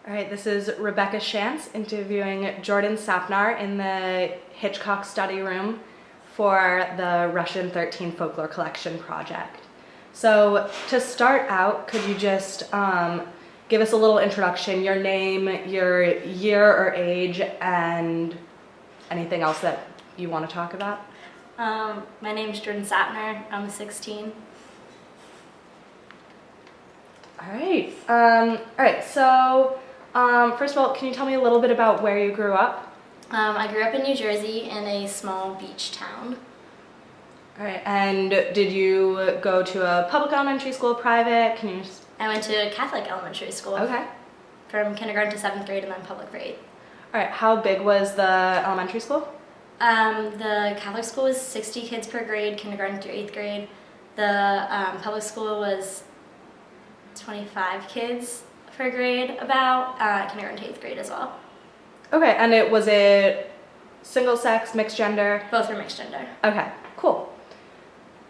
All right, this is Rebecca Shantz interviewing Jordan Sapnar in the Hitchcock study room for the Russian 13 Folklore Collection project. So to start out, could you just give us a little introduction, your name, your year or age, and anything else that you want to talk about? My name is Jordan Sapnar. I'm 16. All right. So first of all, can you tell me a little bit about where you grew up? I grew up in New Jersey in a small beach town. All right, and did you go to a public elementary school, private? I went to a Catholic elementary school. Okay. From kindergarten to 7th grade and then public for 8th. All right, how big was the elementary school? The Catholic school was 60 kids per grade, kindergarten through 8th grade. The public school was 25 kids per grade, about kindergarten to 8th grade as well. Okay, and was it single sex, mixed gender? Both were mixed gender. Okay, cool.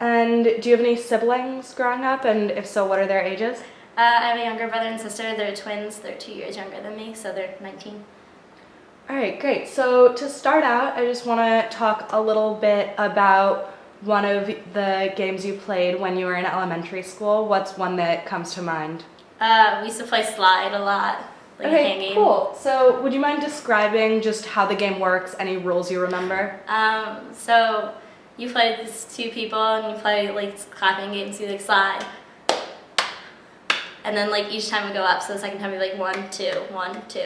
And do you have any siblings growing up? And if so, what are their ages? I have a younger brother and sister. They're twins. They're 2 years younger than me, so they're 19. All right, great. So to start out, I just want to talk a little bit about one of the games you played when you were in elementary school. What's one that comes to mind? We used to play slide a lot, like a hand game. Cool. So would you mind describing just how the game works, any rules you remember? So you play these two people and you play like clapping games, you like slide. And then like each time we go up, so the second time we like 1, 2, 1, 2.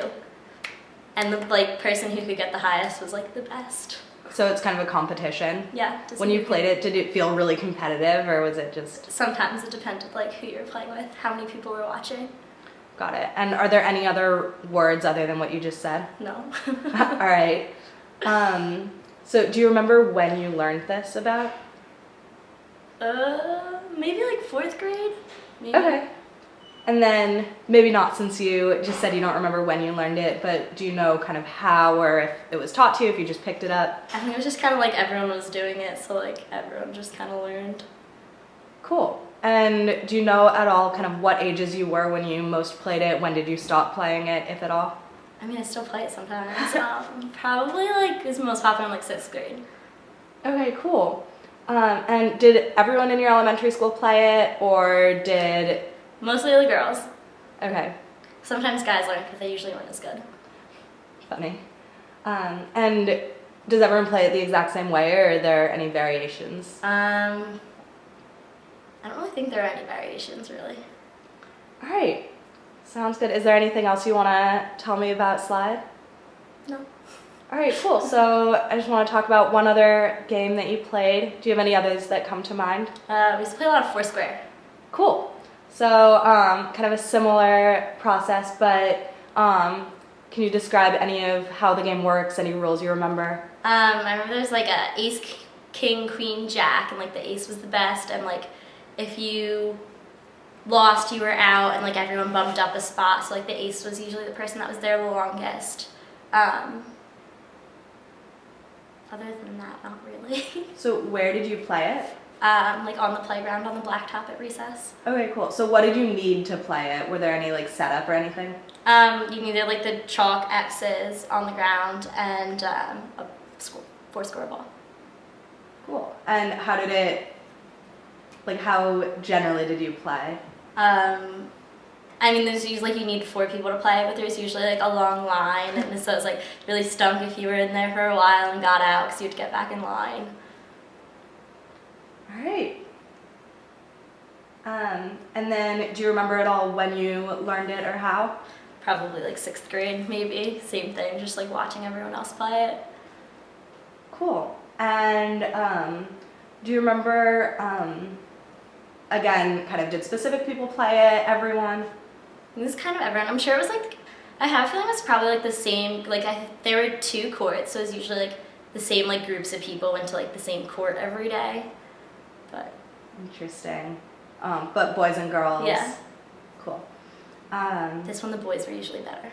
And the like person who could get the highest was like the best. So it's kind of a competition? Yeah. When you played it, did it feel really competitive or was it just? Sometimes it depended like who you were playing with, how many people were watching. Got it. And are there any other words other than what you just said? No. All right. So do you remember when you learned this about? Maybe like 4th grade. Maybe. Okay. And then, maybe not since you just said you don't remember when you learned it, but do you know kind of how or if it was taught to you, if you just picked it up? I think it was just kind of like everyone was doing it, so like everyone just kind of learned. Cool. And do you know at all kind of what ages you were when you most played it? When did you stop playing it, if at all? I mean, I still play it sometimes. Probably like it was most popular in like 6th grade. Okay, cool. And did everyone in your elementary school play it, or did... Mostly the girls. Okay. Sometimes guys learn, but they usually weren't as good. Funny. And does everyone play it the exact same way, or are there any variations? I don't really think there are any variations, really. All right. Sounds good. Is there anything else you want to tell me about slide? No. All right, cool. So I just want to talk about one other game that you played. Do you have any others that come to mind? We used to play a lot of Foursquare. Cool. So kind of a similar process, but can you describe any of how the game works, any rules you remember? I remember there's like a ace, king, queen, jack, and like the ace was the best, and like if you lost, you were out, and like everyone bumped up a spot, so like the ace was usually the person that was there the longest. Other than that, not really. So where did you play it? Like on the playground on the blacktop at recess. Okay, cool. So what did you need to play it? Were there any like setup or anything? You needed like the chalk X's on the ground and a Foursquare ball. Cool. And how did it, like how generally did you play? I mean, there's usually, like, you need 4 people to play, but there's usually, like, a long line, and so it's, like, really stunk if you were in there for a while and got out, because you had to get back in line. All right. And then, do you remember at all when you learned it or how? Probably, like, 6th grade, maybe. Same thing, just, like, watching everyone else play it. Cool. And do you remember, again, kind of did specific people play it, everyone? It was kind of everyone. I'm sure it was like, I have a feeling it was probably like the same, like there were 2 courts, so it was usually like the same like groups of people went to like the same court every day. But interesting. But boys and girls. Yeah. Cool. This one the boys were usually better.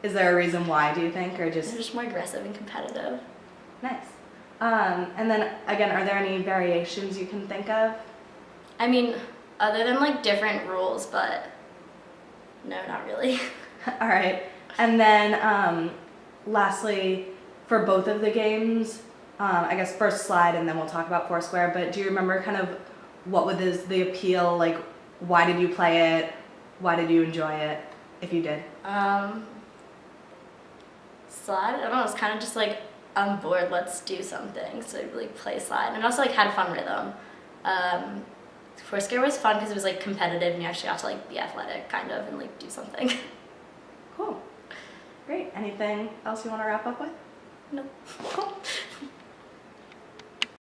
Is there a reason why, do you think, or just? They're just more aggressive and competitive. Nice. And then again, are there any variations you can think of? I mean, other than like different rules, but No, not really. All right. And then lastly, for both of the games, I guess first Slide and then we'll talk about Foursquare, but do you remember kind of what was the appeal? Like, why did you play it? Why did you enjoy it, if you did? Slide, I don't know, it was kind of just like, I'm bored, let's do something. So I like play Slide, and also like had a fun rhythm. Foursquare was fun because it was like competitive and you actually got to like be athletic kind of and like do something. Cool. Great. Anything else you want to wrap up with? Nope. Cool.